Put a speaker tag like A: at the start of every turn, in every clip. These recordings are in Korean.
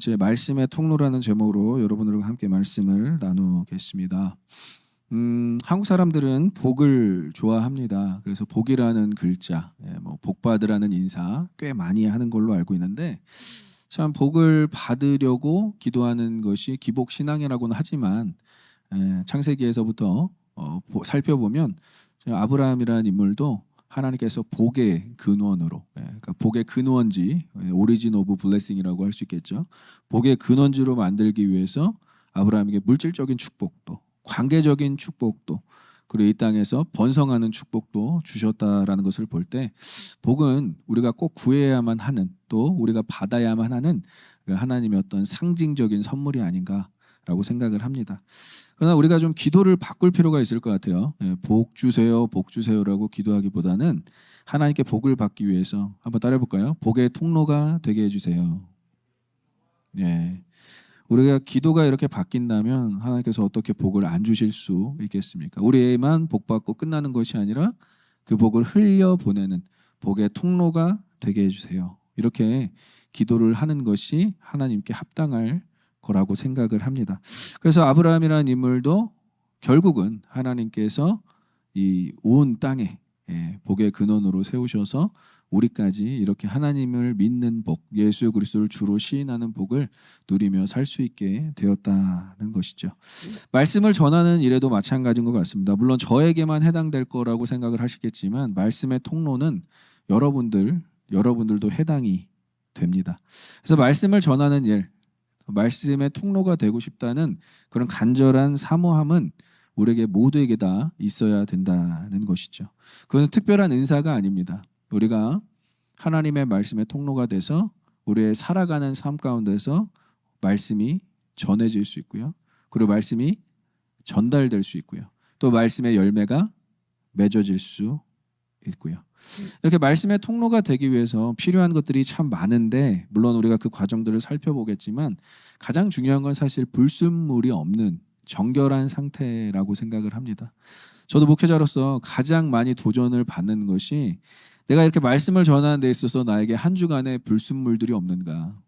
A: 제 말씀의 통로라는 제목으로 여러분들과 함께 말씀을 나누겠습니다. 한국 사람들은 복을 좋아합니다. 그래서 복이라는 글자, 복 받으라는 인사 꽤 많이 하는 걸로 알고 있는데, 참 복을 받으려고 기도하는 것이 기복 신앙이라고는 하지만 창세기에서부터 살펴보면 아브라함이라는 인물도 하나님께서 복의 근원으로, 그러니까 복의 근원지, 오리진 오브 블레싱이라고 할 수 있겠죠. 복의 근원지로 만들기 위해서 아브라함에게 물질적인 축복도, 관계적인 축복도, 그리고 이 땅에서 번성하는 축복도 주셨다라는 것을 볼 때, 복은 우리가 꼭 구해야만 하는, 또 우리가 받아야만 하는 하나님의 어떤 상징적인 선물이 아닌가라고 생각을 합니다. 그러나 우리가 좀 기도를 바꿀 필요가 있을 것 같아요. 복 주세요, 복 주세요라고 기도하기보다는 하나님께 복을 받기 위해서 한번 따라해볼까요? 복의 통로가 되게 해주세요. 예. 우리가 기도가 이렇게 바뀐다면 하나님께서 어떻게 복을 안 주실 수 있겠습니까? 우리만 복 받고 끝나는 것이 아니라 그 복을 흘려보내는 복의 통로가 되게 해주세요. 이렇게 기도를 하는 것이 하나님께 합당할 거라고 생각을 합니다. 그래서 아브라함이라는 인물도 결국은 하나님께서 이 온 땅에 복의 근원으로 세우셔서 우리까지 이렇게 하나님을 믿는 복, 예수 그리스도를 주로 시인하는 복을 누리며 살 수 있게 되었다는 것이죠. 말씀을 전하는 일에도 마찬가지인 것 같습니다. 물론 저에게만 해당될 거라고 생각을 하시겠지만 말씀의 통로는 여러분들도 해당이 됩니다. 그래서 말씀을 전하는 일, 말씀의 통로가 되고 싶다는 그런 간절한 사모함은 우리에게 모두에게 다 있어야 된다는 것이죠. 그것은 특별한 은사가 아닙니다. 우리가 하나님의 말씀의 통로가 돼서 우리의 살아가는 삶 가운데서 말씀이 전해질 수 있고요. 그리고 말씀이 전달될 수 있고요. 또 말씀의 열매가 맺어질 수 있고요. 이렇게 말씀의 통로가 되기 위해서 필요한 것들이 참 많은데, 물론 우리가 그 과정들을 살펴보겠지만 가장 중요한 건 사실 불순물이 없는 정결한 상태라고 생각을 합니다. 저도 목회자로서 가장 많이 도전을 받는 것이 내가 이렇게 말씀을 전하는 데 있어서 나에게 한 주간에 불순물들이 없는가,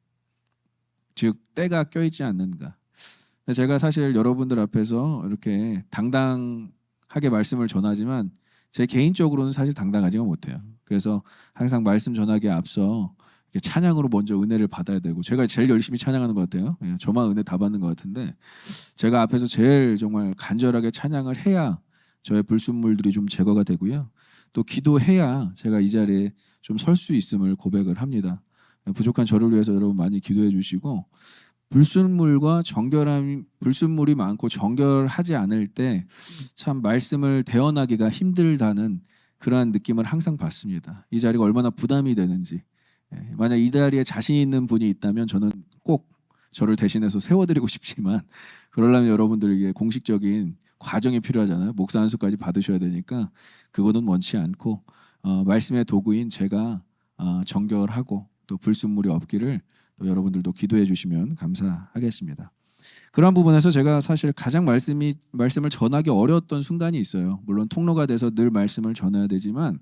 A: 즉 때가 껴있지 않는가. 제가 사실 여러분들 앞에서 이렇게 당당하게 말씀을 전하지만 제 개인적으로는 사실 당당하지가 못해요. 그래서 항상 말씀 전하기에 앞서 찬양으로 먼저 은혜를 받아야 되고, 제가 제일 열심히 찬양하는 것 같아요. 저만 은혜 다 받는 것 같은데, 제가 앞에서 제일 정말 간절하게 찬양을 해야 저의 불순물들이 좀 제거가 되고요. 또 기도해야 제가 이 자리에 좀 설 수 있음을 고백을 합니다. 부족한 저를 위해서 여러분 많이 기도해 주시고, 불순물이 많고 정결하지 않을 때 참 말씀을 대언하기가 힘들다는 그러한 느낌을 항상 받습니다. 이 자리가 얼마나 부담이 되는지. 만약 이 자리에 자신 있는 분이 있다면 저는 꼭 저를 대신해서 세워드리고 싶지만, 그러려면 여러분들에게 공식적인 과정이 필요하잖아요. 목사 안수까지 받으셔야 되니까 그거는 원치 않고, 말씀의 도구인 제가 정결하고 또 불순물이 없기를 또 여러분들도 기도해 주시면 감사하겠습니다. 그런 부분에서 제가 사실 가장 말씀을 전하기 어려웠던 순간이 있어요. 물론 통로가 돼서 늘 말씀을 전해야 되지만,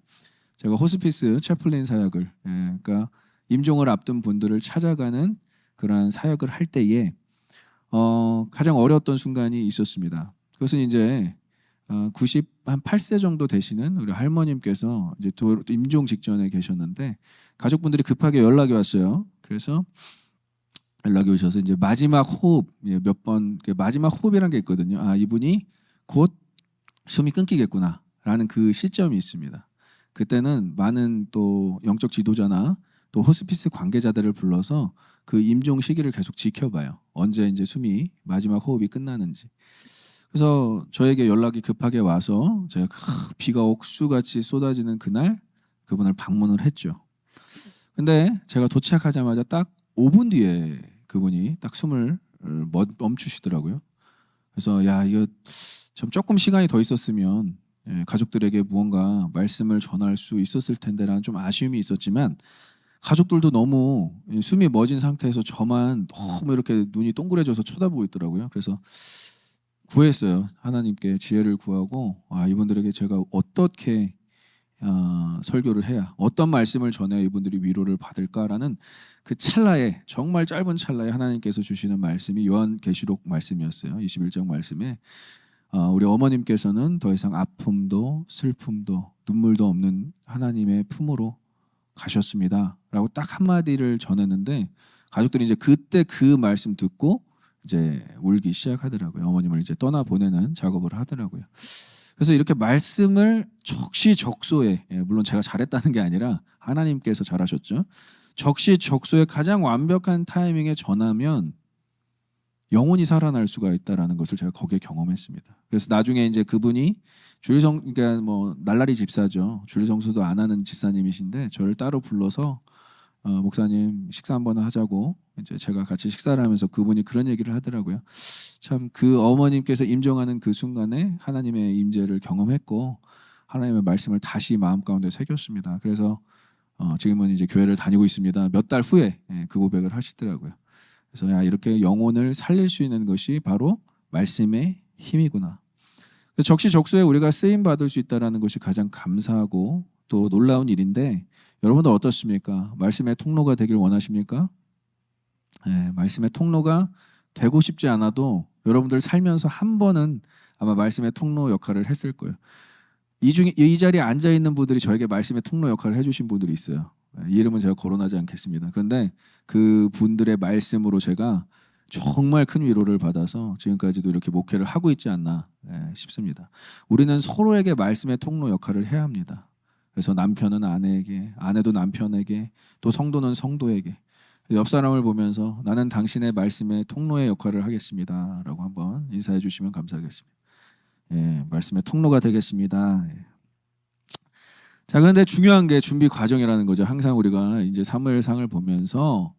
A: 제가 호스피스 채플린 사역을, 그러니까 임종을 앞둔 분들을 찾아가는 그러한 사역을 할 때에 가장 어려웠던 순간이 있었습니다. 그것은 이제 98세 정도 되시는 우리 할머님께서 이제 임종 직전에 계셨는데 가족분들이 급하게 연락이 왔어요. 그래서 연락이 오셔서 이제 마지막 호흡, 마지막 호흡이라는 게 있거든요. 이분이 곧 숨이 끊기겠구나라는 그 시점이 있습니다. 그때는 많은 또 영적 지도자나 또 호스피스 관계자들을 불러서 그 임종 시기를 계속 지켜봐요. 언제 이제 마지막 호흡이 끝나는지. 그래서 저에게 연락이 급하게 와서 제가 비가 옥수같이 쏟아지는 그날 그분을 방문을 했죠. 근데 제가 도착하자마자 딱 5분 뒤에 그분이 딱 숨을 멈추시더라고요. 그래서 이거 조금 시간이 더 있었으면 가족들에게 무언가 말씀을 전할 수 있었을 텐데라는 좀 아쉬움이 있었지만, 가족들도 너무 숨이 멎은 상태에서 저만 너무 이렇게 눈이 동그래져서 쳐다보고 있더라고요. 그래서 구했어요. 하나님께 지혜를 구하고 이분들에게 제가 어떻게 설교를 해야, 어떤 말씀을 전해야 이분들이 위로를 받을까라는 그 찰나에, 정말 짧은 찰나에 하나님께서 주시는 말씀이 요한계시록 말씀이었어요. 21장 말씀에 우리 어머님께서는 더 이상 아픔도 슬픔도 눈물도 없는 하나님의 품으로 가셨습니다 라고 딱 한마디를 전했는데, 가족들이 이제 그때 그 말씀 듣고 이제 울기 시작하더라고요. 어머님을 이제 떠나보내는 작업을 하더라고요. 그래서 이렇게 말씀을 적시적소에, 물론 제가 잘했다는 게 아니라 하나님께서 잘하셨죠. 적시적소에 가장 완벽한 타이밍에 전하면 영혼이 살아날 수가 있다라는 것을 제가 거기에 경험했습니다. 그래서 나중에 이제 그분이 그러니까 뭐 날라리 집사죠. 주일성수도 안 하는 집사님이신데 저를 따로 불러서 목사님 식사 한번 하자고, 이제 제가 같이 식사를 하면서 그분이 그런 얘기를 하더라고요. 참 그 어머님께서 임종하는 그 순간에 하나님의 임재를 경험했고 하나님의 말씀을 다시 마음 가운데 새겼습니다. 그래서 지금은 이제 교회를 다니고 있습니다. 몇 달 후에 그 고백을 하시더라고요. 그래서 야, 이렇게 영혼을 살릴 수 있는 것이 바로 말씀의 힘이구나. 적시적소에 우리가 쓰임 받을 수 있다는 것이 가장 감사하고 또 놀라운 일인데, 여러분들 어떻습니까? 말씀의 통로가 되길 원하십니까? 네, 말씀의 통로가 되고 싶지 않아도 여러분들 살면서 한 번은 아마 말씀의 통로 역할을 했을 거예요. 이 자리에 앉아 있는 분들이 저에게 말씀의 통로 역할을 해주신 분들이 있어요. 이 이름은 제가 거론하지 않겠습니다. 그런데 그 분들의 말씀으로 제가 정말 큰 위로를 받아서 지금까지도 이렇게 목회를 하고 있지 않나 싶습니다. 우리는 서로에게 말씀의 통로 역할을 해야 합니다. 그래서 남편은 아내에게, 아내도 남편에게, 또 성도는 성도에게, 옆 사람을 보면서 나는 당신의 말씀의 통로의 역할을 하겠습니다 라고 한번 인사해 주시면 감사하겠습니다. 예, 말씀의 통로가 되겠습니다. 예. 자, 그런데 중요한 게 준비 과정이라는 거죠. 항상 우리가 이제 사무엘상을 보면서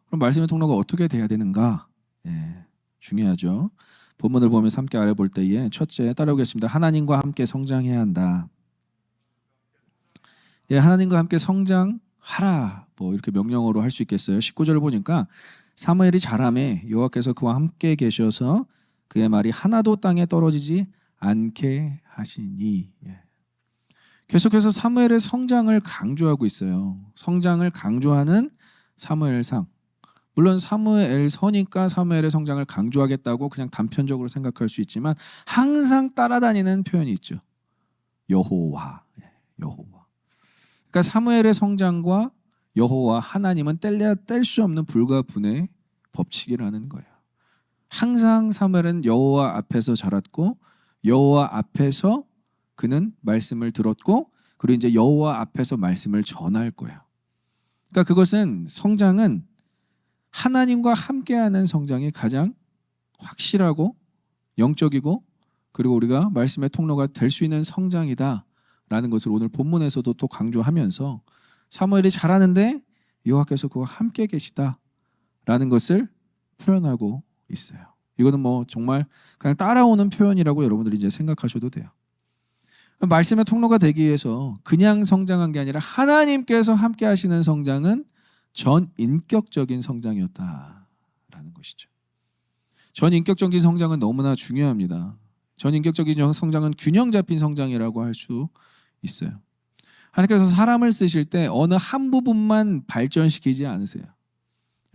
A: 그럼 말씀의 통로가 어떻게 돼야 되는가? 예, 중요하죠. 본문을 보면서 함께 알아볼 때에 첫째, 따라오겠습니다. 하나님과 함께 성장해야 한다. 예, 하나님과 함께 성장하라. 뭐 이렇게 명령어로 할 수 있겠어요. 19절을 보니까 사무엘이 자라매 여호와께서 그와 함께 계셔서 그의 말이 하나도 땅에 떨어지지 않게 하시니. 예. 계속해서 사무엘의 성장을 강조하고 있어요. 성장을 강조하는 사무엘상. 물론 사무엘서니까 사무엘의 성장을 강조하겠다고 그냥 단편적으로 생각할 수 있지만 항상 따라다니는 표현이 있죠. 여호와. 여호와. 그러니까 사무엘의 성장과 여호와 하나님은 뗄래야 뗄 수 없는 불가분의 법칙이라는 거예요. 항상 사무엘은 여호와 앞에서 자랐고 여호와 앞에서 그는 말씀을 들었고 그리고 이제 여호와 앞에서 말씀을 전할 거예요. 그러니까 그것은 성장은 하나님과 함께하는 성장이 가장 확실하고 영적이고 그리고 우리가 말씀의 통로가 될 수 있는 성장이다라는 것을 오늘 본문에서도 또 강조하면서 사무엘이 자라는데 여호와께서 그와 함께 계시다라는 것을 표현하고 있어요. 이거는 뭐 정말 그냥 따라오는 표현이라고 여러분들이 이제 생각하셔도 돼요. 말씀의 통로가 되기 위해서 그냥 성장한 게 아니라 하나님께서 함께 하시는 성장은 전인격적인 성장이었다라는 것이죠. 전인격적인 성장은 너무나 중요합니다. 전인격적인 성장은 균형 잡힌 성장이라고 할 수 있어요. 하나님께서 사람을 쓰실 때 어느 한 부분만 발전시키지 않으세요.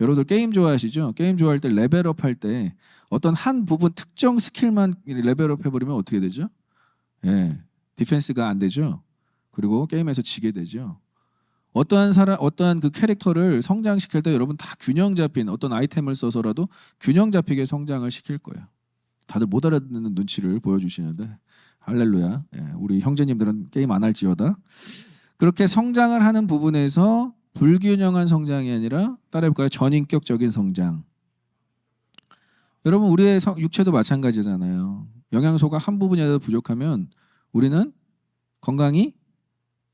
A: 여러분들 게임 좋아하시죠? 게임 좋아할 때 레벨업 할 때 어떤 한 부분 특정 스킬만 레벨업 해버리면 어떻게 되죠? 예, 디펜스가 안 되죠. 그리고 게임에서 지게 되죠. 어떠한 그 캐릭터를 성장시킬 때 여러분 다 균형 잡힌 어떤 아이템을 써서라도 균형 잡히게 성장을 시킬 거예요. 다들 못 알아듣는 눈치를 보여주시는데 할렐루야. 예, 우리 형제님들은 게임 안 할지어다. 그렇게 성장을 하는 부분에서 불균형한 성장이 아니라 따라해볼까요? 전인격적인 성장. 여러분 우리의 육체도 마찬가지잖아요. 영양소가 한 부분이라도 부족하면 우리는 건강이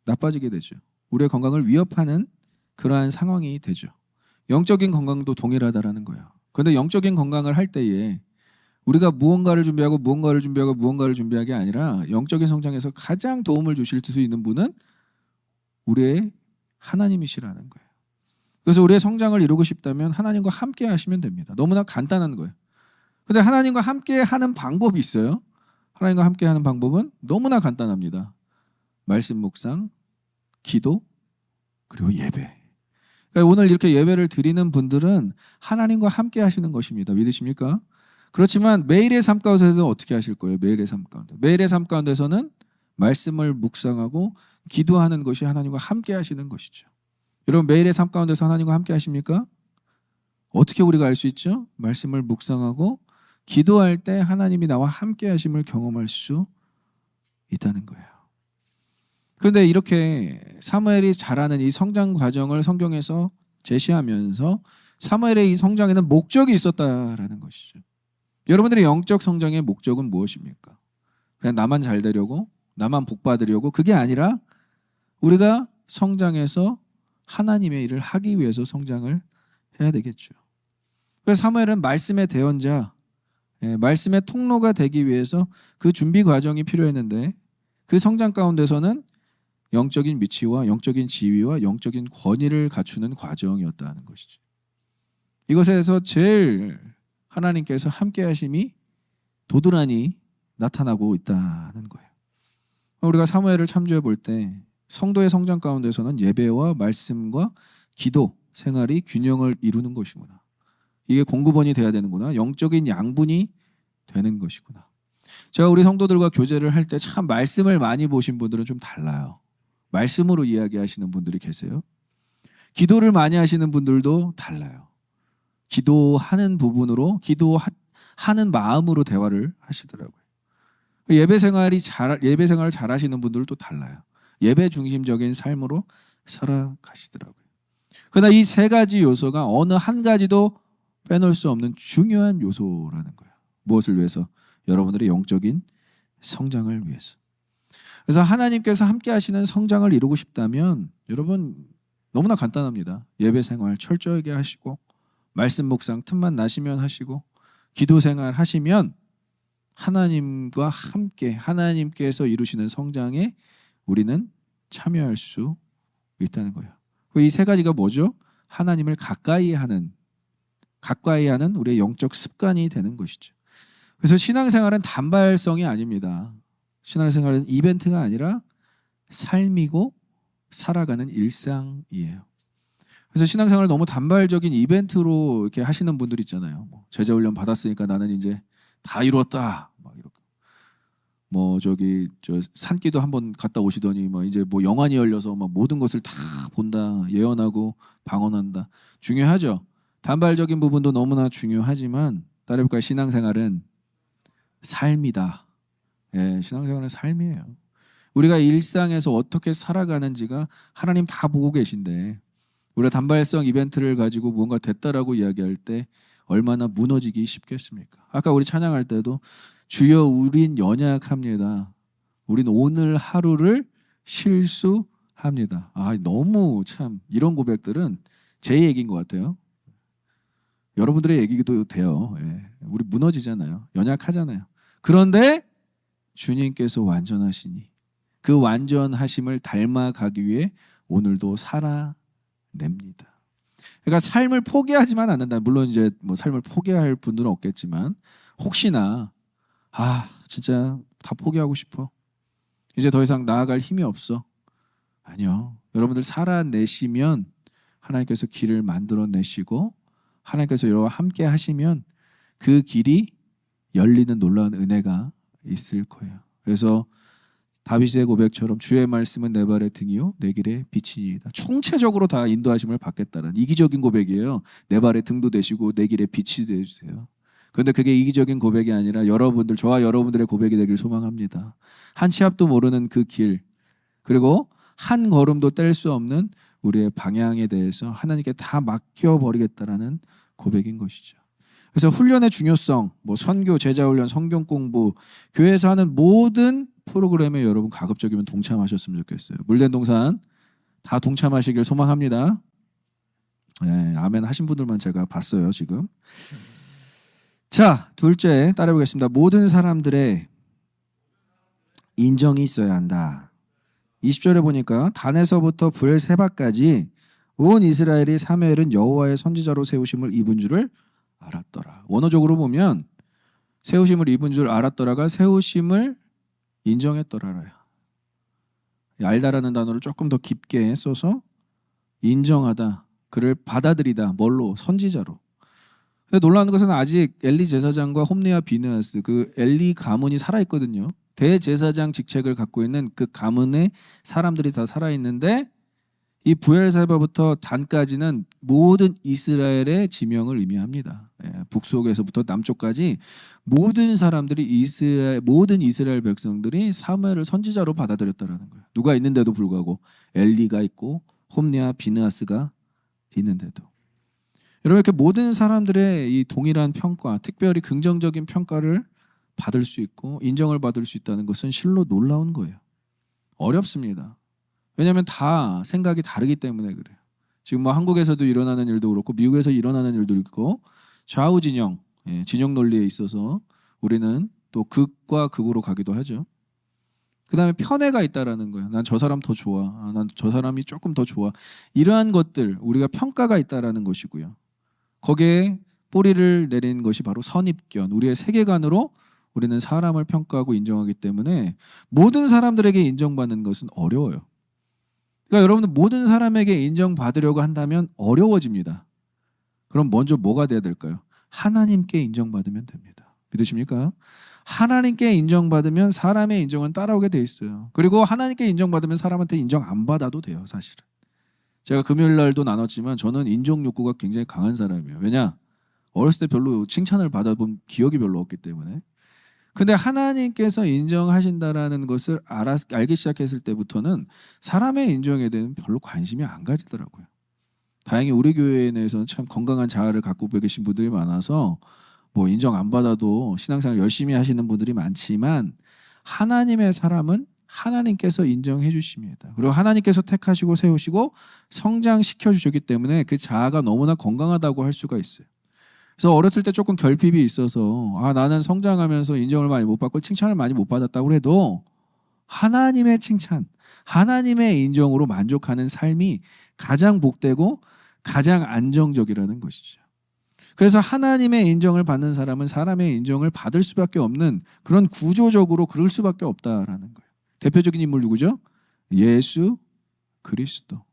A: 나빠지게 되죠. 우리의 건강을 위협하는 그러한 상황이 되죠. 영적인 건강도 동일하다라는 거예요. 그런데 영적인 건강을 할 때에 우리가 무언가를 준비하고 무언가를 준비하고 무언가를 준비하는 게 아니라 영적인 성장에서 가장 도움을 주실 수 있는 분은 우리의 하나님이시라는 거예요. 그래서 우리의 성장을 이루고 싶다면 하나님과 함께 하시면 됩니다. 너무나 간단한 거예요. 근데 하나님과 함께 하는 방법이 있어요. 하나님과 함께 하는 방법은 너무나 간단합니다. 말씀 묵상, 기도, 그리고 예배. 그러니까 오늘 이렇게 예배를 드리는 분들은 하나님과 함께 하시는 것입니다. 믿으십니까? 그렇지만 매일의 삶 가운데서 어떻게 하실 거예요? 매일의 삶 가운데. 매일의 삶 가운데서는 말씀을 묵상하고 기도하는 것이 하나님과 함께 하시는 것이죠. 여러분 매일의 삶 가운데서 하나님과 함께 하십니까? 어떻게 우리가 알 수 있죠? 말씀을 묵상하고 기도할 때 하나님이 나와 함께 하심을 경험할 수 있다는 거예요. 그런데 이렇게 사무엘이 자라는 이 성장 과정을 성경에서 제시하면서 사무엘의 이 성장에는 목적이 있었다라는 것이죠. 여러분들의 영적 성장의 목적은 무엇입니까? 그냥 나만 잘 되려고, 나만 복 받으려고, 그게 아니라 우리가 성장해서 하나님의 일을 하기 위해서 성장을 해야 되겠죠. 그래서 사무엘은 말씀의 대언자, 말씀의 통로가 되기 위해서 그 준비 과정이 필요했는데 그 성장 가운데서는 영적인 위치와 영적인 지위와 영적인 권위를 갖추는 과정이었다는 것이죠. 이것에서 제일 하나님께서 함께 하심이 도드라니 나타나고 있다는 거예요. 우리가 사무엘을 참조해 볼 때 성도의 성장 가운데서는 예배와 말씀과 기도 생활이 균형을 이루는 것이구나. 이게 공급원이 돼야 되는구나. 영적인 양분이 되는 것이구나. 제가 우리 성도들과 교제를 할 때 참 말씀을 많이 보신 분들은 좀 달라요. 말씀으로 이야기하시는 분들이 계세요. 기도를 많이 하시는 분들도 달라요. 기도하는 부분으로 기도하는 마음으로 대화를 하시더라고요. 예배 생활을 잘 하시는 분들도 달라요. 예배 중심적인 삶으로 살아가시더라고요. 그러나 이 세 가지 요소가 어느 한 가지도 빼놓을 수 없는 중요한 요소라는 거예요. 무엇을 위해서? 여러분들의 영적인 성장을 위해서. 그래서 하나님께서 함께 하시는 성장을 이루고 싶다면 여러분 너무나 간단합니다. 예배 생활 철저하게 하시고 말씀 묵상 틈만 나시면 하시고 기도 생활 하시면 하나님과 함께 하나님께서 이루시는 성장에 우리는 참여할 수 있다는 거예요. 이 세 가지가 뭐죠? 하나님을 가까이 하는 우리의 영적 습관이 되는 것이죠. 그래서 신앙생활은 단발성이 아닙니다. 신앙생활은 이벤트가 아니라 삶이고 살아가는 일상이에요. 그래서 신앙생활을 너무 단발적인 이벤트로 이렇게 하시는 분들 있잖아요. 제자 훈련 받았으니까 나는 이제 다 이루었다. 막 이렇게. 저 산기도 한번 갔다 오시더니 이제 영안이 열려서 모든 것을 다 본다, 예언하고 방언한다. 중요하죠. 단발적인 부분도 너무나 중요하지만 따라해볼까요? 신앙생활은 삶이다. 신앙생활은 삶이에요. 우리가 일상에서 어떻게 살아가는지가 하나님 다 보고 계신데 우리가 단발성 이벤트를 가지고 무언가 됐다라고 이야기할 때 얼마나 무너지기 쉽겠습니까? 아까 우리 찬양할 때도 주여 우린 연약합니다. 우린 오늘 하루를 실수합니다. 너무 참 이런 고백들은 제 얘기인 것 같아요. 여러분들의 얘기도 돼요. 우리 무너지잖아요. 연약하잖아요. 그런데 주님께서 완전하시니 그 완전하심을 닮아가기 위해 오늘도 살아냅니다. 그러니까 삶을 포기하지만 않는다. 물론 이제 삶을 포기할 분들은 없겠지만 혹시나 진짜 다 포기하고 싶어. 이제 더 이상 나아갈 힘이 없어. 아니요. 여러분들 살아내시면 하나님께서 길을 만들어내시고 하나님께서 여러분과 함께 하시면 그 길이 열리는 놀라운 은혜가 있을 거예요. 그래서 다윗의 고백처럼 주의 말씀은 내 발의 등이요 내 길의 빛이니이다. 총체적으로 다 인도하심을 받겠다는 이기적인 고백이에요. 내 발의 등도 되시고 내 길의 빛이 되주세요. 그런데 그게 이기적인 고백이 아니라 저와 여러분들의 고백이 되길 소망합니다. 한 치 앞도 모르는 그 길, 그리고 한 걸음도 뗄 수 없는 우리의 방향에 대해서 하나님께 다 맡겨버리겠다라는 고백인 것이죠. 그래서 훈련의 중요성, 선교, 제자훈련, 성경 공부, 교회에서 하는 모든 프로그램에 여러분 가급적이면 동참하셨으면 좋겠어요. 물된 동산 다 동참하시길 소망합니다. 아멘 하신 분들만 제가 봤어요 지금. 자, 둘째 따라해보겠습니다. 모든 사람들의 인정이 있어야 한다. 20절에 보니까 단에서부터 브엘세바까지 온 이스라엘이 사무엘은 여호와의 선지자로 세우심을 입은 줄을 알았더라. 원어적으로 보면 세우심을 입은 줄 알았더라가 세우심을 인정했더라라요. 알다라는 단어를 조금 더 깊게 써서 인정하다, 그를 받아들이다. 뭘로? 선지자로. 근데 놀라운 것은 아직 엘리 제사장과 홈리와 비느하스, 그 엘리 가문이 살아있거든요. 대제사장 직책을 갖고 있는 그 가문의 사람들이 다 살아있는데, 이 부엘세바부터 단까지는 모든 이스라엘의 지명을 의미합니다. 북쪽에서부터 남쪽까지 모든 사람들이 모든 이스라엘 백성들이 사무엘을 선지자로 받아들였다라는 거예요. 누가 있는데도 불구하고, 엘리가 있고 홈리와 비느하스가 있는데도. 여러분, 이렇게 모든 사람들의 이 동일한 평가, 특별히 긍정적인 평가를 받을 수 있고 인정을 받을 수 있다는 것은 실로 놀라운 거예요. 어렵습니다. 왜냐하면 다 생각이 다르기 때문에 그래요. 지금 뭐 한국에서도 일어나는 일도 그렇고 미국에서 일어나는 일도 있고, 좌우 진영, 진영 논리에 있어서 우리는 또 극과 극으로 가기도 하죠. 그 다음에 편애가 있다라는 거예요. 난 저 사람 더 좋아. 난 저 사람이 조금 더 좋아. 이러한 것들, 우리가 평가가 있다라는 것이고요. 거기에 뿌리를 내린 것이 바로 선입견, 우리의 세계관으로 우리는 사람을 평가하고 인정하기 때문에 모든 사람들에게 인정받는 것은 어려워요. 그러니까 여러분들 모든 사람에게 인정받으려고 한다면 어려워집니다. 그럼 먼저 뭐가 돼야 될까요? 하나님께 인정받으면 됩니다. 믿으십니까? 하나님께 인정받으면 사람의 인정은 따라오게 돼 있어요. 그리고 하나님께 인정받으면 사람한테 인정 안 받아도 돼요, 사실은. 제가 금요일 날도 나눴지만 저는 인정 욕구가 굉장히 강한 사람이에요. 왜냐? 어렸을 때 별로 칭찬을 받아본 기억이 별로 없기 때문에. 근데 하나님께서 인정하신다라는 것을 알기 시작했을 때부터는 사람의 인정에 대한 별로 관심이 안 가지더라고요. 다행히 우리 교회 내에서는 참 건강한 자아를 갖고 계신 분들이 많아서 뭐 인정 안 받아도 신앙생활 열심히 하시는 분들이 많지만, 하나님의 사람은 하나님께서 인정해 주십니다. 그리고 하나님께서 택하시고 세우시고 성장시켜 주셨기 때문에 그 자아가 너무나 건강하다고 할 수가 있어요. 그래서 어렸을 때 조금 결핍이 있어서 나는 성장하면서 인정을 많이 못 받고 칭찬을 많이 못 받았다고 해도 하나님의 칭찬, 하나님의 인정으로 만족하는 삶이 가장 복되고 가장 안정적이라는 것이죠. 그래서 하나님의 인정을 받는 사람은 사람의 인정을 받을 수밖에 없는, 그런 구조적으로 그럴 수밖에 없다라는 거예요. 대표적인 인물 누구죠? 예수 그리스도.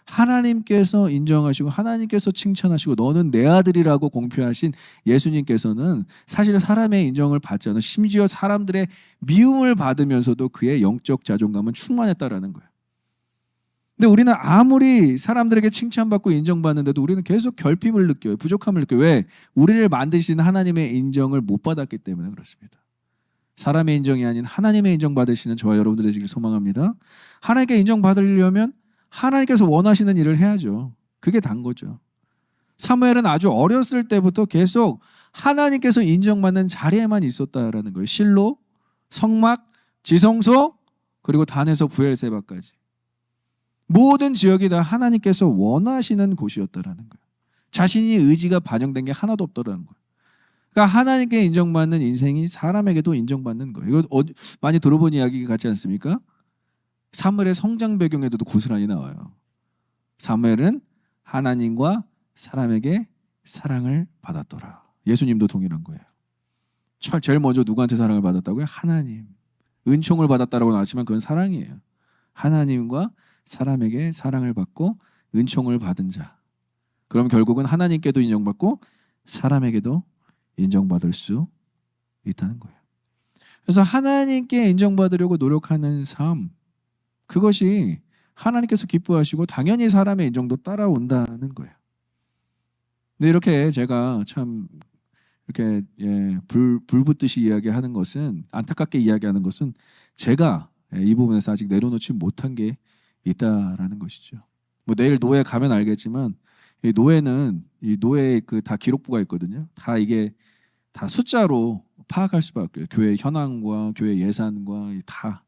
A: 하나님께서 인정하시고 하나님께서 칭찬하시고 너는 내 아들이라고 공표하신 예수님께서는 사실 사람의 인정을 받지 않아, 심지어 사람들의 미움을 받으면서도 그의 영적 자존감은 충만했다라는 거예요. 근데 우리는 아무리 사람들에게 칭찬받고 인정받는데도 우리는 계속 결핍을 느껴요. 부족함을 느껴요. 왜? 우리를 만드신 하나님의 인정을 못 받았기 때문에 그렇습니다. 사람의 인정이 아닌 하나님의 인정 받으시는 저와 여러분들 되시길 소망합니다. 하나님께 인정받으려면 하나님께서 원하시는 일을 해야죠. 그게 단 거죠. 사무엘은 아주 어렸을 때부터 계속 하나님께서 인정받는 자리에만 있었다라는 거예요. 실로, 성막, 지성소, 그리고 단에서 부엘세바까지. 모든 지역이 다 하나님께서 원하시는 곳이었다라는 거예요. 자신이 의지가 반영된 게 하나도 없더라는 거예요. 그러니까 하나님께 인정받는 인생이 사람에게도 인정받는 거예요. 이거 많이 들어본 이야기 같지 않습니까? 사무엘의 성장 배경에도 고스란히 나와요. 사무엘은 하나님과 사람에게 사랑을 받았더라. 예수님도 동일한 거예요. 제일 먼저 누구한테 사랑을 받았다고요? 하나님. 은총을 받았다라고 나왔지만 그건 사랑이에요. 하나님과 사람에게 사랑을 받고 은총을 받은 자. 그럼 결국은 하나님께도 인정받고 사람에게도 인정받을 수 있다는 거예요. 그래서 하나님께 인정받으려고 노력하는 삶, 그것이 하나님께서 기뻐하시고 당연히 사람의 인정도 따라온다는 거예요. 근데 이렇게 제가 참 이렇게 불 붙듯이 이야기하는 것은, 안타깝게 이야기하는 것은 제가 이 부분에서 아직 내려놓지 못한 게 있다라는 것이죠. 뭐 내일 노회 가면 알겠지만 이 노회는 이 노회 그 다 기록부가 있거든요. 다 이게 다 숫자로 파악할 수밖에 없어요. 교회 현황과 교회 예산과 다.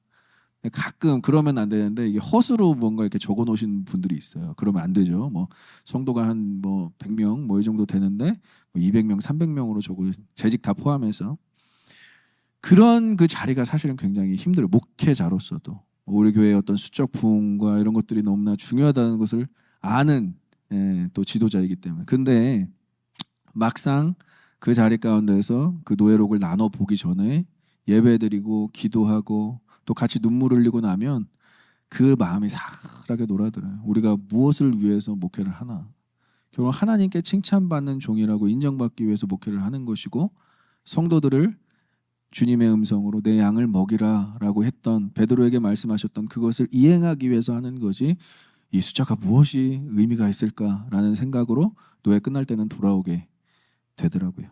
A: 가끔 그러면 안 되는데 이게 허수로 뭔가 이렇게 적어 놓으신 분들이 있어요. 그러면 안 되죠. 뭐 성도가 한 뭐 100명 뭐 이 정도 되는데 뭐 200명, 300명으로 적어, 재직 다 포함해서. 그런 그 자리가 사실은 굉장히 힘들어요. 목회자로서도. 우리 교회의 어떤 수적 부흥과 이런 것들이 너무나 중요하다는 것을 아는 또 지도자이기 때문에. 근데 막상 그 자리 가운데서 그 노예록을 나눠 보기 전에 예배드리고 기도하고 또 같이 눈물 흘리고 나면 그 마음이 사하게 놀아들어요. 우리가 무엇을 위해서 목회를 하나? 결국 하나님께 칭찬받는 종이라고 인정받기 위해서 목회를 하는 것이고, 성도들을 주님의 음성으로 내 양을 먹이라라고 했던 베드로에게 말씀하셨던 그것을 이행하기 위해서 하는 거지, 이 숫자가 무엇이 의미가 있을까라는 생각으로 노예 끝날 때는 돌아오게 되더라고요.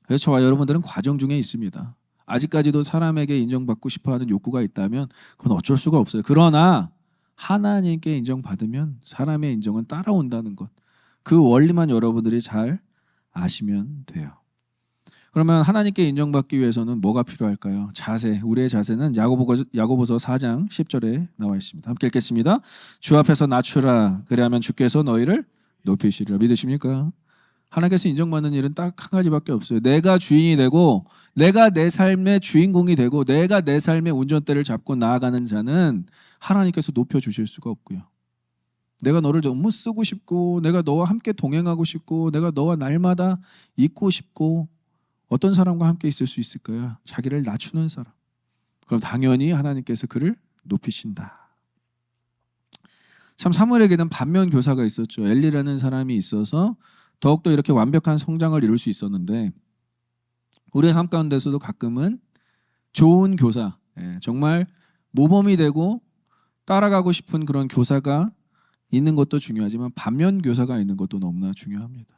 A: 그래서 저와 여러분들은 과정 중에 있습니다. 아직까지도 사람에게 인정받고 싶어하는 욕구가 있다면 그건 어쩔 수가 없어요. 그러나 하나님께 인정받으면 사람의 인정은 따라온다는 것, 그 원리만 여러분들이 잘 아시면 돼요. 그러면 하나님께 인정받기 위해서는 뭐가 필요할까요? 자세. 우리의 자세는 야고보서 4장 10절에 나와 있습니다. 함께 읽겠습니다. 주 앞에서 낮추라. 그리하면 주께서 너희를 높이시리라. 믿으십니까? 하나님께서 인정받는 일은 딱 한 가지밖에 없어요. 내가 주인이 되고 내가 내 삶의 주인공이 되고 내가 내 삶의 운전대를 잡고 나아가는 자는 하나님께서 높여주실 수가 없고요. 내가 너를 너무 쓰고 싶고 내가 너와 함께 동행하고 싶고 내가 너와 날마다 있고 싶고 어떤 사람과 함께 있을 수 있을까요? 자기를 낮추는 사람. 그럼 당연히 하나님께서 그를 높이신다. 참 사무엘에게는 반면 교사가 있었죠. 엘리라는 사람이 있어서 더욱더 이렇게 완벽한 성장을 이룰 수 있었는데, 우리의 삶 가운데서도 가끔은 좋은 교사, 정말 모범이 되고 따라가고 싶은 그런 교사가 있는 것도 중요하지만 반면 교사가 있는 것도 너무나 중요합니다.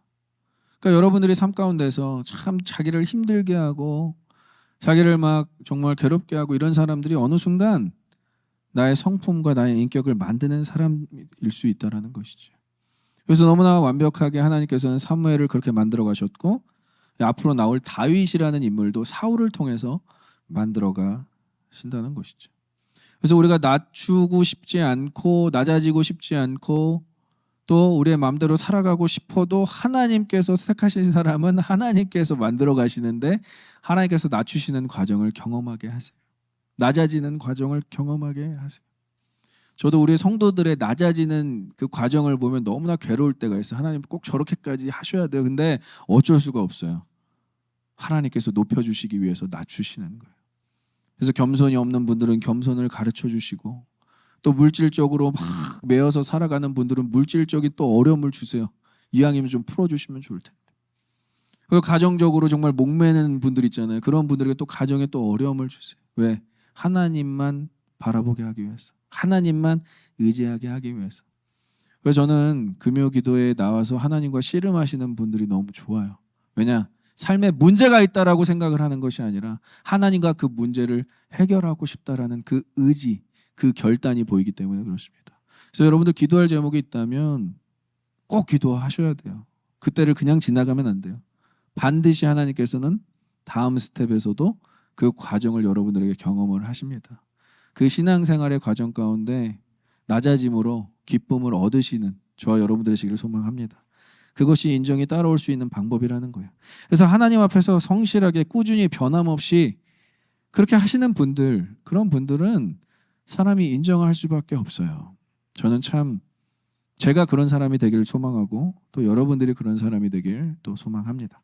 A: 그러니까 여러분들이 삶 가운데서 참 자기를 힘들게 하고 자기를 막 정말 괴롭게 하고 이런 사람들이 어느 순간 나의 성품과 나의 인격을 만드는 사람일 수 있다는 것이죠. 그래서 너무나 완벽하게 하나님께서는 사무엘을 그렇게 만들어 가셨고, 앞으로 나올 다윗이라는 인물도 사울을 통해서 만들어 가신다는 것이죠. 그래서 우리가 낮추고 싶지 않고 낮아지고 싶지 않고 또 우리의 마음대로 살아가고 싶어도 하나님께서 택하신 사람은 하나님께서 만들어 가시는데 하나님께서 낮추시는 과정을 경험하게 하세요. 낮아지는 과정을 경험하게 하세요. 저도 우리 성도들의 낮아지는 그 과정을 보면 너무나 괴로울 때가 있어요. 하나님 꼭 저렇게까지 하셔야 돼요. 근데 어쩔 수가 없어요. 하나님께서 높여주시기 위해서 낮추시는 거예요. 그래서 겸손이 없는 분들은 겸손을 가르쳐 주시고, 또 물질적으로 막 매여서 살아가는 분들은 물질적인 또 어려움을 주세요. 이왕이면 좀 풀어주시면 좋을 텐데. 그리고 가정적으로 정말 목매는 분들 있잖아요. 그런 분들에게 또 가정에 또 어려움을 주세요. 왜? 하나님만 바라보게 하기 위해서, 하나님만 의지하게 하기 위해서. 그래서 저는 금요 기도에 나와서 하나님과 씨름하시는 분들이 너무 좋아요. 왜냐? 삶에 문제가 있다라고 생각을 하는 것이 아니라 하나님과 그 문제를 해결하고 싶다라는 그 의지, 그 결단이 보이기 때문에 그렇습니다. 그래서 여러분들 기도할 제목이 있다면 꼭 기도하셔야 돼요. 그때를 그냥 지나가면 안 돼요. 반드시 하나님께서는 다음 스텝에서도 그 과정을 여러분들에게 경험을 하십니다. 그 신앙생활의 과정 가운데 낮아짐으로 기쁨을 얻으시는 저와 여러분들의 시기를 소망합니다. 그것이 인정이 따라올 수 있는 방법이라는 거예요. 그래서 하나님 앞에서 성실하게 꾸준히 변함없이 그렇게 하시는 분들, 그런 분들은 사람이 인정할 수밖에 없어요. 저는 참 제가 그런 사람이 되기를 소망하고 또 여러분들이 그런 사람이 되길 또 소망합니다.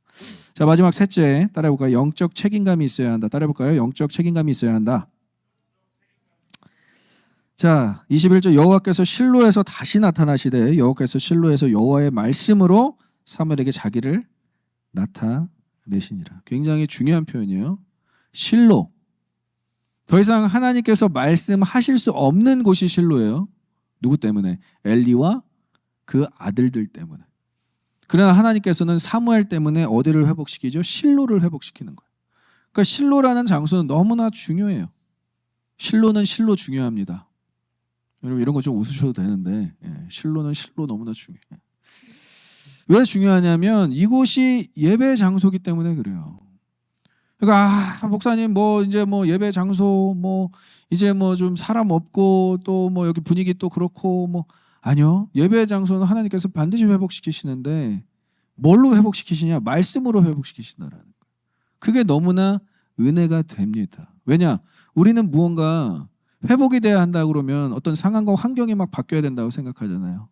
A: 자, 마지막 셋째 따라해볼까요? 영적 책임감이 있어야 한다. 따라해볼까요? 영적 책임감이 있어야 한다. 자, 21절 여호와께서 실로에서 다시 나타나시되 여호와께서 실로에서 여호와의 말씀으로 사무엘에게 자기를 나타내시니라. 굉장히 중요한 표현이에요. 실로. 더 이상 하나님께서 말씀하실 수 없는 곳이 실로예요. 누구 때문에? 엘리와 그 아들들 때문에. 그러나 하나님께서는 사무엘 때문에 어디를 회복시키죠? 실로를 회복시키는 거예요. 그러니까 실로라는 장소는 너무나 중요해요. 실로는 실로 중요합니다. 여러분 이런 거 좀 웃으셔도 되는데 실로는 실로 너무나 중요해요. 왜 중요하냐면 이곳이 예배 장소이기 때문에 그래요. 그러니까 목사님 이제 예배 장소 이제 좀 사람 없고 또 여기 분위기 또 그렇고 아니요. 예배 장소는 하나님께서 반드시 회복시키시는데 뭘로 회복시키시냐? 말씀으로 회복시키신다라는 거예요. 그게 너무나 은혜가 됩니다. 왜냐? 우리는 무언가 회복이 돼야 한다 그러면 어떤 상황과 환경이 막 바뀌어야 된다고 생각하잖아요.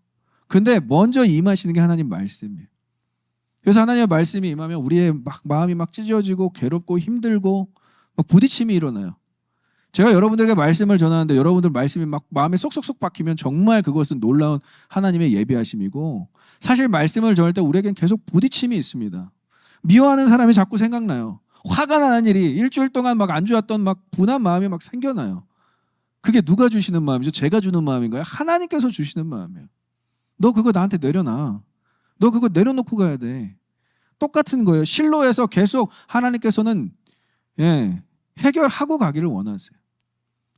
A: 근데 먼저 임하시는 게 하나님 말씀이에요. 그래서 하나님의 말씀이 임하면 우리의 막 마음이 막 찢어지고 괴롭고 힘들고 막 부딪힘이 일어나요. 제가 여러분들에게 말씀을 전하는데 여러분들 말씀이 막 마음에 쏙쏙쏙 박히면 정말 그것은 놀라운 하나님의 예비하심이고, 사실 말씀을 전할 때 우리에겐 계속 부딪힘이 있습니다. 미워하는 사람이 자꾸 생각나요. 화가 나는 일이 일주일 동안 막 안 좋았던 막 분한 마음이 막 생겨나요. 그게 누가 주시는 마음이죠? 제가 주는 마음인가요? 하나님께서 주시는 마음이에요. 너 그거 나한테 내려놔. 너 그거 내려놓고 가야 돼. 똑같은 거예요. 실로에서 계속 하나님께서는 해결하고 가기를 원하세요.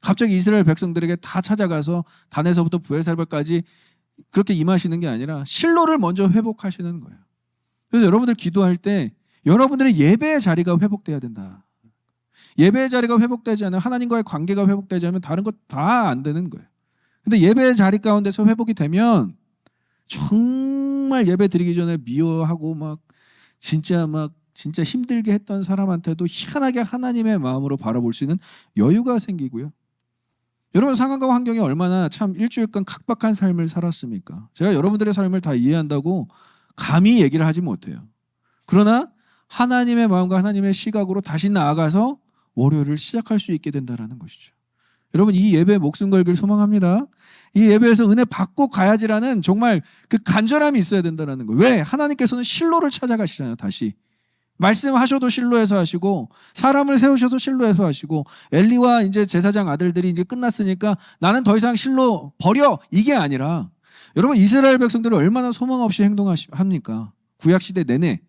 A: 갑자기 이스라엘 백성들에게 다 찾아가서 단에서부터 브엘사바까지 그렇게 임하시는 게 아니라 실로를 먼저 회복하시는 거예요. 그래서 여러분들 기도할 때 여러분들의 예배의 자리가 회복돼야 된다. 예배의 자리가 회복되지 않으면, 하나님과의 관계가 회복되지 않으면 다른 것 다 안 되는 거예요. 근데 예배의 자리 가운데서 회복이 되면 정말 예배 드리기 전에 미워하고 막 진짜 힘들게 했던 사람한테도 희한하게 하나님의 마음으로 바라볼 수 있는 여유가 생기고요. 여러분 상황과 환경이 얼마나 참 일주일간 각박한 삶을 살았습니까? 제가 여러분들의 삶을 다 이해한다고 감히 얘기를 하지 못해요. 그러나 하나님의 마음과 하나님의 시각으로 다시 나아가서 월요일을 시작할 수 있게 된다는 것이죠. 여러분 이 예배에 목숨 걸기를 소망합니다. 이 예배에서 은혜 받고 가야지라는 정말 그 간절함이 있어야 된다는 거예요. 왜? 하나님께서는 실로를 찾아가시잖아요. 다시 말씀하셔도 실로에서 하시고, 사람을 세우셔서 실로에서 하시고, 엘리와 이제 제사장 아들들이 이제 끝났으니까 나는 더 이상 실로 버려, 이게 아니라, 여러분 이스라엘 백성들이 얼마나 소망 없이 행동합니까? 구약 시대 내내.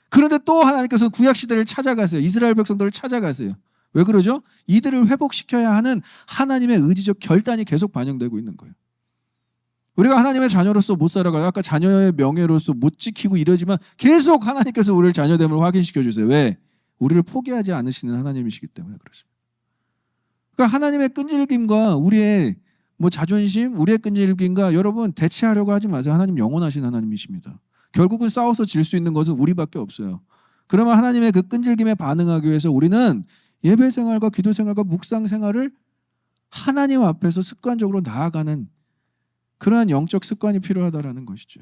A: 그런데 또 하나님께서는 구약 시대를 찾아가세요. 이스라엘 백성들을 찾아가세요. 왜 그러죠? 이들을 회복시켜야 하는 하나님의 의지적 결단이 계속 반영되고 있는 거예요. 우리가 하나님의 자녀로서 못 살아가요. 아까 자녀의 명예로서 못 지키고 이러지만 계속 하나님께서 우리를 자녀됨을 확인시켜 주세요. 왜? 우리를 포기하지 않으시는 하나님이시기 때문에 그렇습니다. 그러니까 하나님의 끈질김과 우리의 자존심, 우리의 끈질김과 여러분 대치하려고 하지 마세요. 하나님 영원하신 하나님이십니다. 결국은 싸워서 질 수 있는 것은 우리밖에 없어요. 그러면 하나님의 그 끈질김에 반응하기 위해서 우리는 예배 생활과 기도 생활과 묵상 생활을 하나님 앞에서 습관적으로 나아가는 그러한 영적 습관이 필요하다라는 것이죠.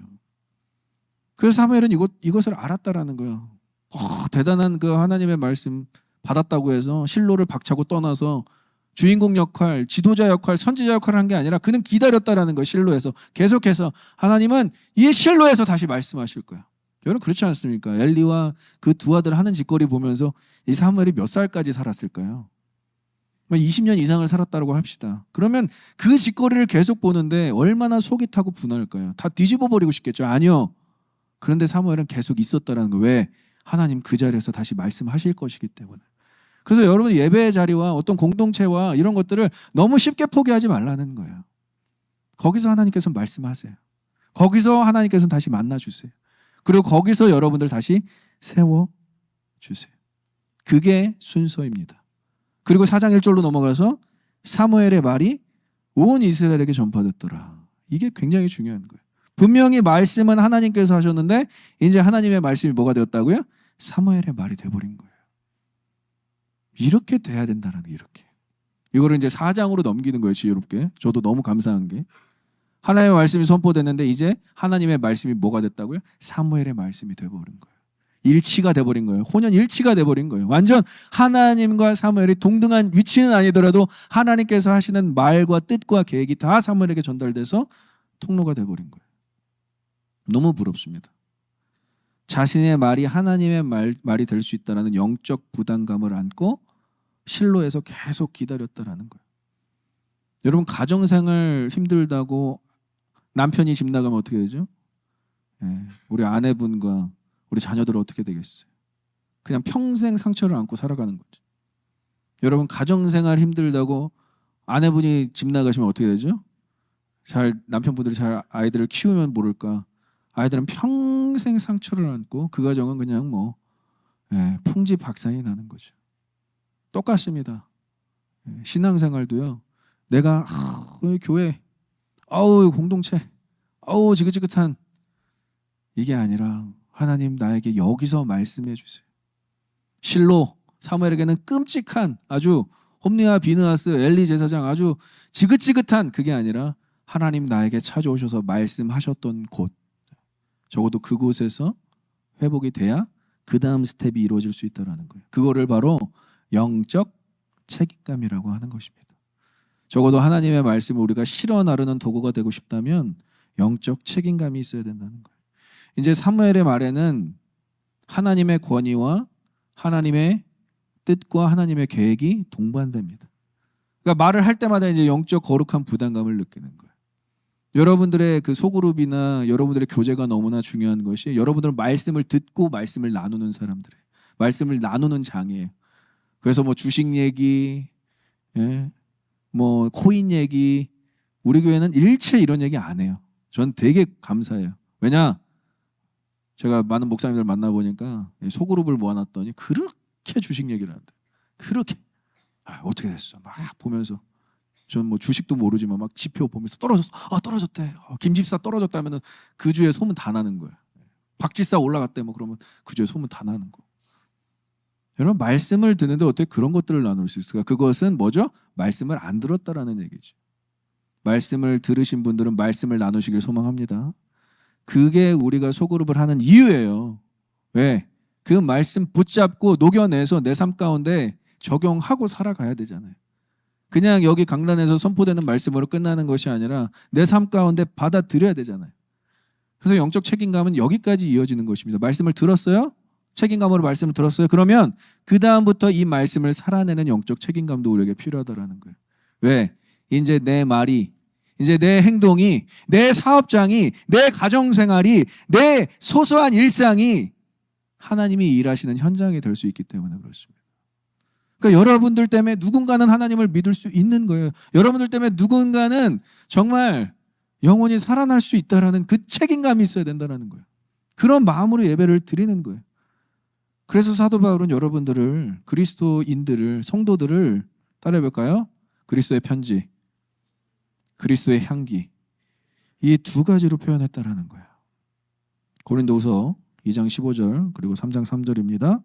A: 그래서 사무엘은 이것을 알았다라는 거예요. 대단한 그 하나님의 말씀 받았다고 해서 실로를 박차고 떠나서 주인공 역할, 지도자 역할, 선지자 역할을 한 게 아니라 그는 기다렸다라는 거예요. 실로에서 계속해서 하나님은 이 실로에서 다시 말씀하실 거야. 여러분 그렇지 않습니까? 엘리와 그 두 아들 하는 짓거리 보면서 이 사무엘이 몇 살까지 살았을까요? 20년 이상을 살았다고 합시다. 그러면 그 짓거리를 계속 보는데 얼마나 속이 타고 분할까요? 다 뒤집어 버리고 싶겠죠? 아니요. 그런데 사무엘은 계속 있었다라는 거. 왜? 하나님 그 자리에서 다시 말씀하실 것이기 때문에. 그래서 여러분 예배의 자리와 어떤 공동체와 이런 것들을 너무 쉽게 포기하지 말라는 거예요. 거기서 하나님께서 말씀하세요. 거기서 하나님께서 다시 만나주세요. 그리고 거기서 여러분들 다시 세워주세요. 그게 순서입니다. 그리고 4장 1절로 넘어가서 사무엘의 말이 온 이스라엘에게 전파됐더라. 이게 굉장히 중요한 거예요. 분명히 말씀은 하나님께서 하셨는데 이제 하나님의 말씀이 뭐가 되었다고요? 사무엘의 말이 돼버린 거예요. 이렇게 돼야 된다는 게 이렇게. 이거를 이제 4장으로 넘기는 거예요. 지혜롭게. 저도 너무 감사한 게 하나님의 말씀이 선포됐는데 이제 하나님의 말씀이 뭐가 됐다고요? 사무엘의 말씀이 돼버린 거예요. 일치가 돼버린 거예요. 혼연 일치가 돼버린 거예요. 완전 하나님과 사무엘이 동등한 위치는 아니더라도 하나님께서 하시는 말과 뜻과 계획이 다 사무엘에게 전달돼서 통로가 돼버린 거예요. 너무 부럽습니다. 자신의 말이 하나님의 말이 될 수 있다는 영적 부담감을 안고 실로에서 계속 기다렸다라는 거예요. 여러분 가정생활 힘들다고 남편이 집 나가면 어떻게 되죠? 우리 아내분과 우리 자녀들은 어떻게 되겠어요? 그냥 평생 상처를 안고 살아가는 거죠. 여러분 가정생활 힘들다고 아내분이 집 나가시면 어떻게 되죠? 남편분들이 잘 아이들을 키우면 모를까, 아이들은 평생 상처를 안고 그 가정은 그냥 풍지박산이 나는 거죠. 똑같습니다. 신앙생활도요. 내가 교회, 공동체, 지긋지긋한 이게 아니라 하나님 나에게 여기서 말씀해 주세요. 실로 사무엘에게는 끔찍한 아주 홈리와 비느하스, 엘리 제사장 아주 지긋지긋한 그게 아니라 하나님 나에게 찾아오셔서 말씀하셨던 곳, 적어도 그곳에서 회복이 돼야 그 다음 스텝이 이루어질 수 있다는 거예요. 그거를 바로 영적 책임감이라고 하는 것입니다. 적어도 하나님의 말씀을 우리가 실어 나르는 도구가 되고 싶다면 영적 책임감이 있어야 된다는 거예요. 이제 사무엘의 말에는 하나님의 권위와 하나님의 뜻과 하나님의 계획이 동반됩니다. 그러니까 말을 할 때마다 이제 영적 거룩한 부담감을 느끼는 거예요. 여러분들의 그 소그룹이나 여러분들의 교제가 너무나 중요한 것이 여러분들은 말씀을 듣고 말씀을 나누는 사람들이에요. 말씀을 나누는 장이에요. 그래서 뭐 주식 얘기, 뭐 코인 얘기, 우리 교회는 일체 이런 얘기 안 해요. 전 되게 감사해요. 왜냐? 제가 많은 목사님들 만나보니까 소그룹을 모아놨더니 그렇게 주식 얘기를 한다. 그렇게 어떻게 됐어? 막 보면서 전 뭐 주식도 모르지만 막 지표 보면서 떨어졌어. 떨어졌대. 김 집사 떨어졌다면은 그 주에 소문 다 나는 거예요. 박 지사 올라갔대. 뭐 그러면 그 주에 소문 다 나는 거. 여러분 말씀을 듣는데 어떻게 그런 것들을 나눌 수 있을까? 그것은 뭐죠? 말씀을 안 들었다라는 얘기죠. 말씀을 들으신 분들은 말씀을 나누시길 소망합니다. 그게 우리가 소그룹을 하는 이유예요. 왜? 그 말씀 붙잡고 녹여내서 내 삶 가운데 적용하고 살아가야 되잖아요. 그냥 여기 강단에서 선포되는 말씀으로 끝나는 것이 아니라 내 삶 가운데 받아들여야 되잖아요. 그래서 영적 책임감은 여기까지 이어지는 것입니다. 말씀을 들었어요? 책임감으로 말씀을 들었어요? 그러면 그 다음부터 이 말씀을 살아내는 영적 책임감도 우리에게 필요하다라는 거예요. 왜? 이제 내 말이, 이제 내 행동이, 내 사업장이, 내 가정생활이, 내 소소한 일상이 하나님이 일하시는 현장이 될 수 있기 때문에 그렇습니다. 그러니까 여러분들 때문에 누군가는 하나님을 믿을 수 있는 거예요. 여러분들 때문에 누군가는 정말 영원히 살아날 수 있다라는 그 책임감이 있어야 된다는 거예요. 그런 마음으로 예배를 드리는 거예요. 그래서 사도 바울은 여러분들을, 그리스도인들을, 성도들을 따라해볼까요? 그리스도의 편지, 그리스도의 향기, 이 두 가지로 표현했다라는 거예요. 고린도후서 2장 15절 그리고 3장 3절입니다.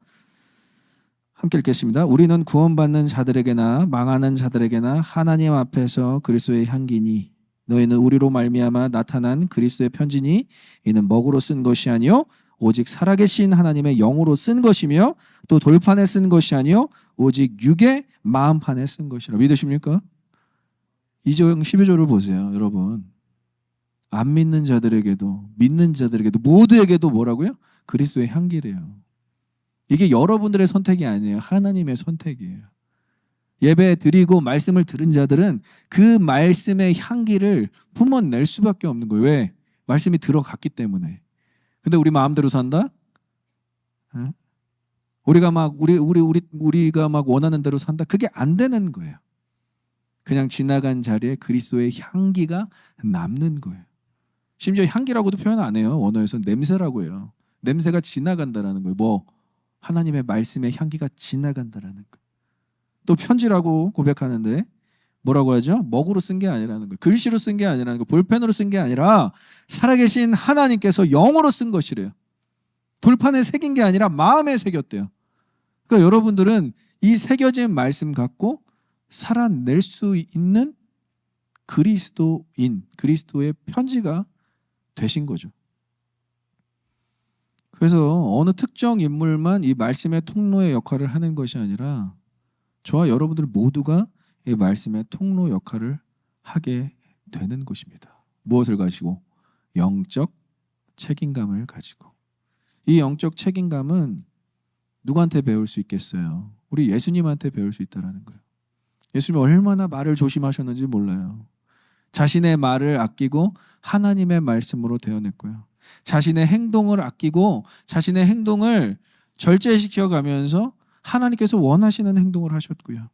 A: 함께 읽겠습니다. 우리는 구원받는 자들에게나 망하는 자들에게나 하나님 앞에서 그리스도의 향기니 너희는 우리로 말미암아 나타난 그리스도의 편지니 이는 먹으로 쓴 것이 아니요 오직 살아계신 하나님의 영으로 쓴 것이며 또 돌판에 쓴 것이 아니요 오직 육의 마음판에 쓴 것이라. 믿으십니까? 2장 12절을 보세요. 여러분, 안 믿는 자들에게도 믿는 자들에게도 모두에게도 뭐라고요? 그리스도의 향기래요. 이게 여러분들의 선택이 아니에요. 하나님의 선택이에요. 예배 드리고 말씀을 들은 자들은 그 말씀의 향기를 품어낼 수밖에 없는 거예요. 왜? 말씀이 들어갔기 때문에. 근데 우리 마음대로 산다? 우리가 막 원하는 대로 산다? 그게 안 되는 거예요. 그냥 지나간 자리에 그리스도의 향기가 남는 거예요. 심지어 향기라고도 표현 안 해요. 원어에서는 냄새라고 해요. 냄새가 지나간다라는 거예요. 뭐 하나님의 말씀의 향기가 지나간다라는 거예요. 또 편지라고 고백하는데 뭐라고 하죠? 먹으로 쓴 게 아니라는 거예요. 글씨로 쓴 게 아니라는 거예요. 볼펜으로 쓴 게 아니라 살아계신 하나님께서 영으로 쓴 것이래요. 돌판에 새긴 게 아니라 마음에 새겼대요. 그러니까 여러분들은 이 새겨진 말씀 갖고 살아낼 수 있는 그리스도인, 그리스도의 편지가 되신 거죠. 그래서 어느 특정 인물만 이 말씀의 통로의 역할을 하는 것이 아니라 저와 여러분들 모두가 이 말씀의 통로 역할을 하게 되는 것입니다. 무엇을 가지고? 영적 책임감을 가지고. 이 영적 책임감은 누구한테 배울 수 있겠어요? 우리 예수님한테 배울 수 있다는 거예요. 예수님이 얼마나 말을 조심하셨는지 몰라요. 자신의 말을 아끼고 하나님의 말씀으로 대언했고요. 자신의 행동을 아끼고 자신의 행동을 절제시켜가면서 하나님께서 원하시는 행동을 하셨고요.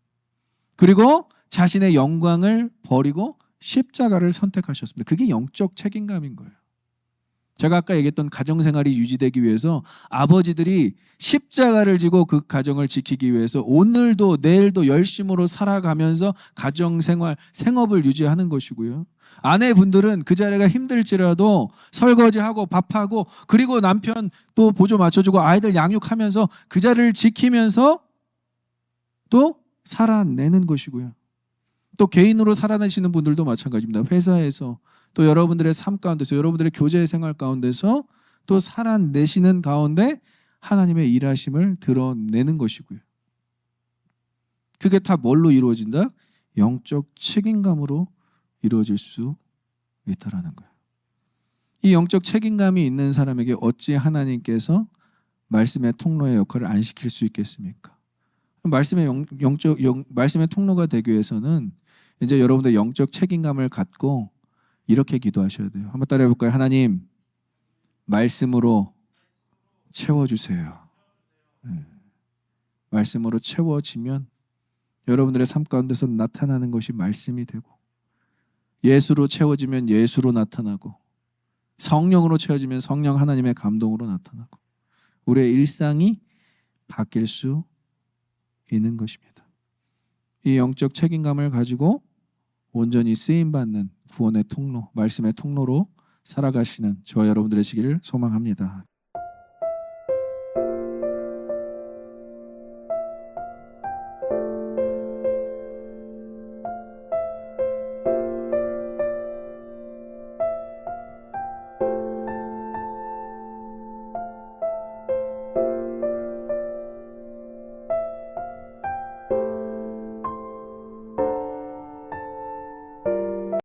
A: 그리고 자신의 영광을 버리고 십자가를 선택하셨습니다. 그게 영적 책임감인 거예요. 제가 아까 얘기했던 가정생활이 유지되기 위해서 아버지들이 십자가를 지고 그 가정을 지키기 위해서 오늘도 내일도 열심으로 살아가면서 가정생활, 생업을 유지하는 것이고요. 아내분들은 그 자리가 힘들지라도 설거지하고 밥하고 그리고 남편 또 보조 맞춰주고 아이들 양육하면서 그 자리를 지키면서 또 살아내는 것이고요. 또 개인으로 살아내시는 분들도 마찬가지입니다. 회사에서 또 여러분들의 삶 가운데서 여러분들의 교제 생활 가운데서 또 살아내시는 가운데 하나님의 일하심을 드러내는 것이고요. 그게 다 뭘로 이루어진다? 영적 책임감으로 이루어질 수 있다라는 거예요. 이 영적 책임감이 있는 사람에게 어찌 하나님께서 말씀의 통로의 역할을 안 시킬 수 있겠습니까? 말씀의 통로가 되기 위해서는 이제 여러분들 영적 책임감을 갖고 이렇게 기도하셔야 돼요. 한번 따라해 볼까요? 하나님, 말씀으로 채워주세요. 네. 말씀으로 채워지면 여러분들의 삶 가운데서 나타나는 것이 말씀이 되고, 예수로 채워지면 예수로 나타나고, 성령으로 채워지면 성령 하나님의 감동으로 나타나고, 우리의 일상이 바뀔 수 있는 것입니다. 이 영적 책임감을 가지고 온전히 쓰임받는 구원의 통로, 말씀의 통로로 살아가시는 저와 여러분들의 시기를 소망합니다.